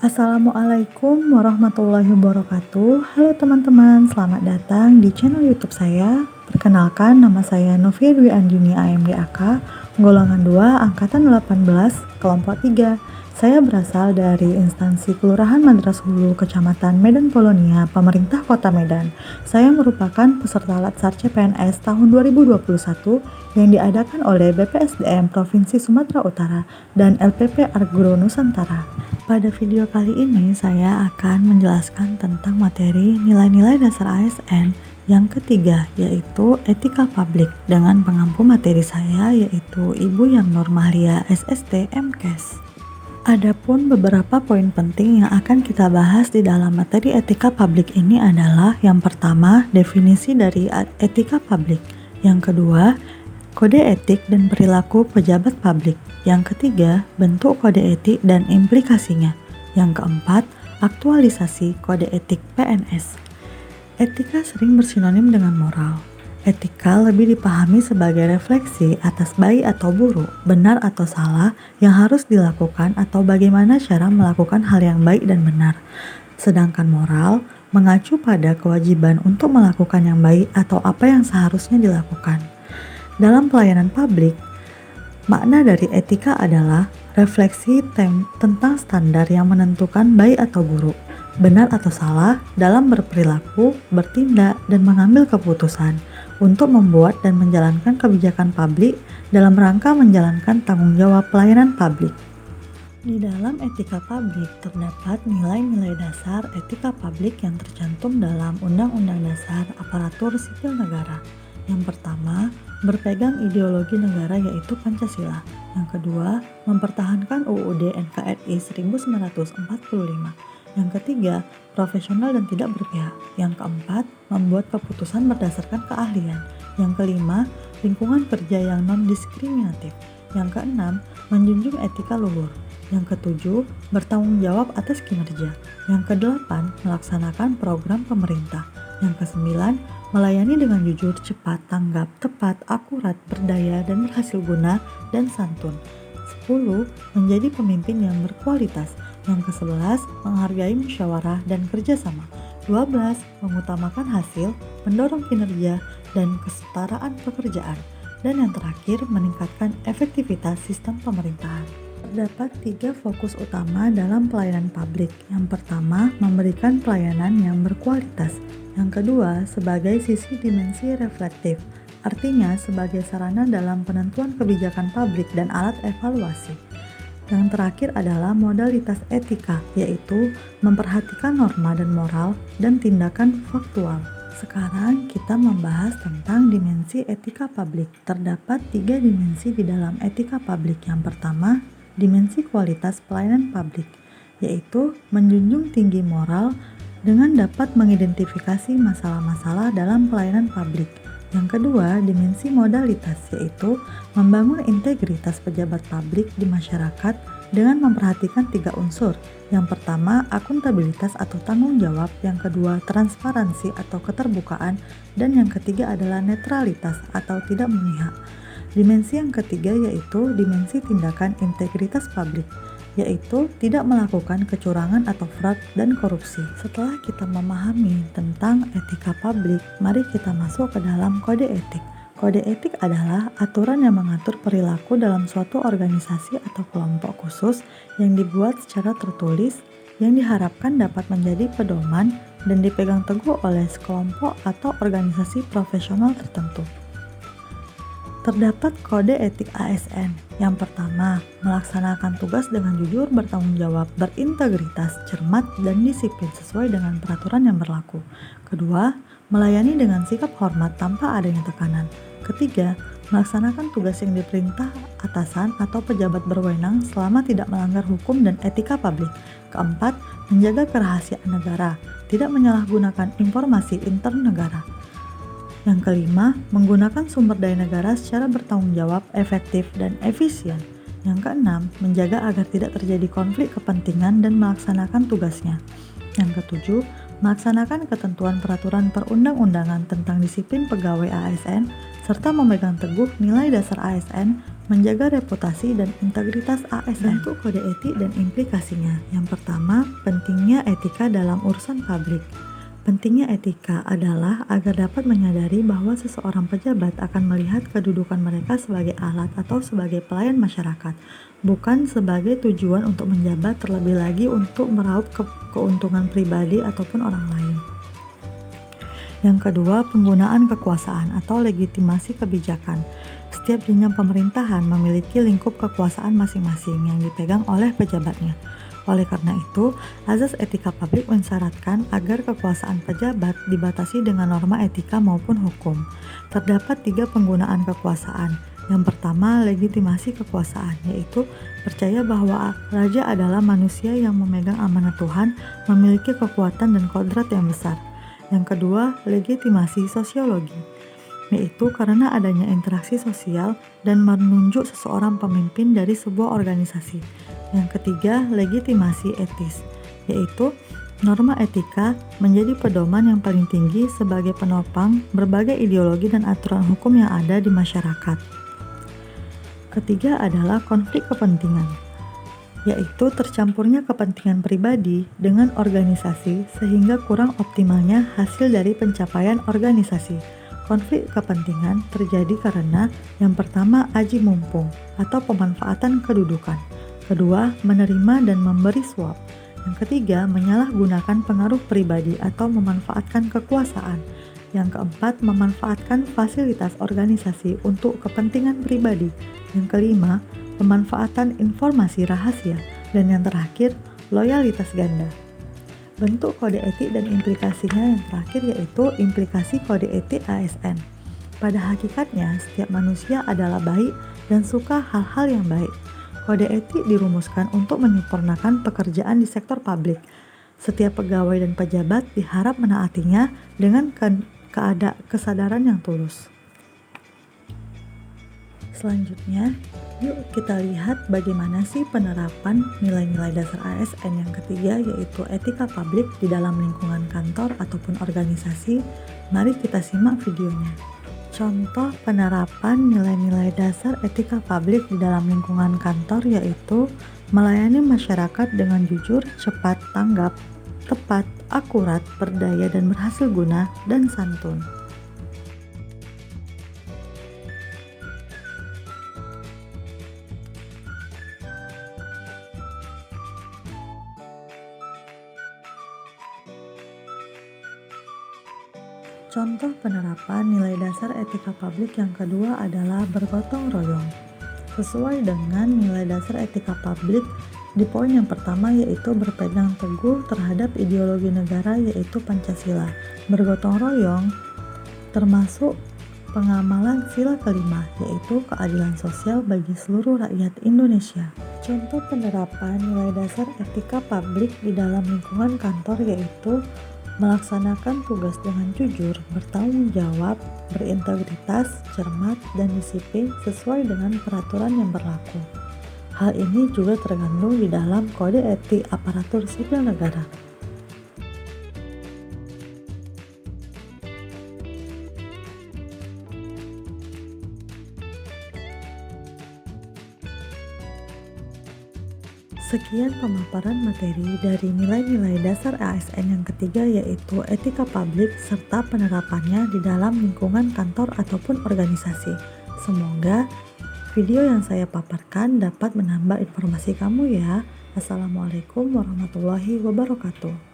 Assalamualaikum warahmatullahi wabarakatuh. Halo teman-teman, selamat datang di channel YouTube saya. Perkenalkan, nama saya Novia Dwi Andini AMDAK, golongan 2, angkatan 18, kelompok 3. Saya berasal dari instansi Kelurahan Madras Hulu, Kecamatan Medan Polonia, Pemerintah Kota Medan. Saya merupakan peserta Latsar CPNS tahun 2021 yang diadakan oleh BPSDM Provinsi Sumatera Utara dan LPP Agro Nusantara. Pada video kali ini saya akan menjelaskan tentang materi nilai-nilai dasar ASN yang ketiga, yaitu etika publik, dengan pengampu materi saya yaitu Ibu Yang Nur Mahlia SST MKes. Adapun beberapa poin penting yang akan kita bahas di dalam materi etika publik ini adalah yang pertama, definisi dari etika publik. Yang kedua, kode etik dan perilaku pejabat publik. Yang ketiga, bentuk kode etik dan implikasinya. Yang keempat, aktualisasi kode etik PNS. Etika sering bersinonim dengan moral. Etika lebih dipahami sebagai refleksi atas baik atau buruk, benar atau salah yang harus dilakukan atau bagaimana cara melakukan hal yang baik dan benar. Sedangkan moral mengacu pada kewajiban untuk melakukan yang baik atau apa yang seharusnya dilakukan. Dalam pelayanan publik, makna dari etika adalah refleksi tentang standar yang menentukan baik atau buruk, benar atau salah dalam berperilaku, bertindak, dan mengambil keputusan untuk membuat dan menjalankan kebijakan publik dalam rangka menjalankan tanggung jawab pelayanan publik. Di dalam etika publik terdapat nilai-nilai dasar etika publik yang tercantum dalam Undang-Undang Dasar Aparatur Sipil Negara. Yang pertama, berpegang ideologi negara yaitu Pancasila. Yang kedua, mempertahankan UUD NKRI 1945. Yang ketiga, profesional dan tidak berpihak. Yang keempat, membuat keputusan berdasarkan keahlian. Yang kelima, lingkungan kerja yang non-diskriminatif. Yang keenam, menjunjung etika luhur. Yang ketujuh, bertanggung jawab atas kinerja. Yang kedelapan, melaksanakan program pemerintah. Yang kesembilan, melayani dengan jujur, cepat, tanggap, tepat, akurat, berdaya, dan berhasil guna, dan santun. 10. Menjadi pemimpin yang berkualitas. Yang ke-11, menghargai musyawarah dan kerjasama. 12. Mengutamakan hasil, mendorong kinerja, dan kesetaraan pekerjaan. Dan yang terakhir, meningkatkan efektivitas sistem pemerintahan. Terdapat 3 fokus utama dalam pelayanan publik. Yang pertama, memberikan pelayanan yang berkualitas. Yang kedua, sebagai sisi dimensi reflektif, artinya sebagai sarana dalam penentuan kebijakan publik dan alat evaluasi. Yang terakhir adalah modalitas etika, yaitu memperhatikan norma dan moral dan tindakan faktual. Sekarang kita membahas tentang dimensi etika publik. Terdapat 3 dimensi di dalam etika publik. Yang pertama, dimensi kualitas pelayanan publik, yaitu menjunjung tinggi moral dengan dapat mengidentifikasi masalah-masalah dalam pelayanan publik. Yang kedua, dimensi modalitas, yaitu membangun integritas pejabat publik di masyarakat dengan memperhatikan 3 unsur. Yang pertama, akuntabilitas atau tanggung jawab. Yang kedua, transparansi atau keterbukaan. Dan yang ketiga adalah netralitas atau tidak memihak. Dimensi yang ketiga yaitu dimensi tindakan integritas publik, yaitu tidak melakukan kecurangan atau fraud dan korupsi. Setelah kita memahami tentang etika publik, mari kita masuk ke dalam kode etik. Kode etik adalah aturan yang mengatur perilaku dalam suatu organisasi atau kelompok khusus yang dibuat secara tertulis, yang diharapkan dapat menjadi pedoman dan dipegang teguh oleh sekelompok atau organisasi profesional tertentu. Terdapat kode etik ASN. Yang pertama, melaksanakan tugas dengan jujur, bertanggung jawab, berintegritas, cermat, dan disiplin sesuai dengan peraturan yang berlaku. Kedua, melayani dengan sikap hormat tanpa adanya tekanan. Ketiga, melaksanakan tugas yang diperintah atasan atau pejabat berwenang selama tidak melanggar hukum dan etika publik. Keempat, menjaga kerahasiaan negara, tidak menyalahgunakan informasi intern negara. Yang kelima, menggunakan sumber daya negara secara bertanggung jawab, efektif, dan efisien. Yang keenam, menjaga agar tidak terjadi konflik kepentingan dan melaksanakan tugasnya. Yang ketujuh, melaksanakan ketentuan peraturan perundang-undangan tentang disiplin pegawai ASN, serta memegang teguh nilai dasar ASN menjaga reputasi dan integritas ASN. Bentuk kode etik dan implikasinya. Yang pertama, pentingnya etika dalam urusan publik. Pentingnya etika adalah agar dapat menyadari bahwa seseorang pejabat akan melihat kedudukan mereka sebagai alat atau sebagai pelayan masyarakat, bukan sebagai tujuan untuk menjabat, terlebih lagi untuk meraup keuntungan pribadi ataupun orang lain. Yang kedua, penggunaan kekuasaan atau legitimasi kebijakan. Setiap jenjang pemerintahan memiliki lingkup kekuasaan masing-masing yang dipegang oleh pejabatnya. Oleh karena itu, azas etika publik mensyaratkan agar kekuasaan pejabat dibatasi dengan norma etika maupun hukum. Terdapat 3 penggunaan kekuasaan. Yang pertama, legitimasi kekuasaan, yaitu percaya bahwa raja adalah manusia yang memegang amanat Tuhan, memiliki kekuatan dan kodrat yang besar. Yang kedua, legitimasi sosiologi, yaitu karena adanya interaksi sosial dan menunjuk seseorang pemimpin dari sebuah organisasi. Yang ketiga, legitimasi etis, yaitu norma etika menjadi pedoman yang paling tinggi sebagai penopang berbagai ideologi dan aturan hukum yang ada di masyarakat. Ketiga adalah konflik kepentingan, yaitu tercampurnya kepentingan pribadi dengan organisasi sehingga kurang optimalnya hasil dari pencapaian organisasi. Konflik kepentingan terjadi karena yang pertama, aji mumpung atau pemanfaatan kedudukan. Kedua, menerima dan memberi suap. Yang ketiga, menyalahgunakan pengaruh pribadi atau memanfaatkan kekuasaan. Yang keempat, memanfaatkan fasilitas organisasi untuk kepentingan pribadi. Yang kelima, pemanfaatan informasi rahasia. Dan yang terakhir, loyalitas ganda. Bentuk kode etik dan implikasinya yang terakhir yaitu implikasi kode etik ASN. Pada hakikatnya, setiap manusia adalah baik dan suka hal-hal yang baik. Kode etik dirumuskan untuk menyempurnakan pekerjaan di sektor publik. Setiap pegawai dan pejabat diharap menaatinya dengan kesadaran yang tulus. Selanjutnya, yuk kita lihat bagaimana sih penerapan nilai-nilai dasar ASN yang ketiga, yaitu etika publik di dalam lingkungan kantor ataupun organisasi. Mari kita simak videonya. Contoh penerapan nilai-nilai dasar etika publik di dalam lingkungan kantor yaitu melayani masyarakat dengan jujur, cepat, tanggap, tepat, akurat, berdaya dan berhasil guna, dan santun. Contoh penerapan nilai dasar etika publik yang kedua adalah bergotong royong. Sesuai dengan nilai dasar etika publik di poin yang pertama yaitu berpegang teguh terhadap ideologi negara yaitu Pancasila. Bergotong royong termasuk pengamalan sila kelima yaitu keadilan sosial bagi seluruh rakyat Indonesia. Contoh penerapan nilai dasar etika publik di dalam lingkungan kantor yaitu melaksanakan tugas dengan jujur, bertanggung jawab, berintegritas, cermat, dan disiplin sesuai dengan peraturan yang berlaku. Hal ini juga terkandung di dalam Kode Etik Aparatur Sipil Negara. Sekian pemaparan materi dari nilai-nilai dasar ASN yang ketiga yaitu etika publik serta penerapannya di dalam lingkungan kantor ataupun organisasi. Semoga video yang saya paparkan dapat menambah informasi kamu ya. Assalamualaikum warahmatullahi wabarakatuh.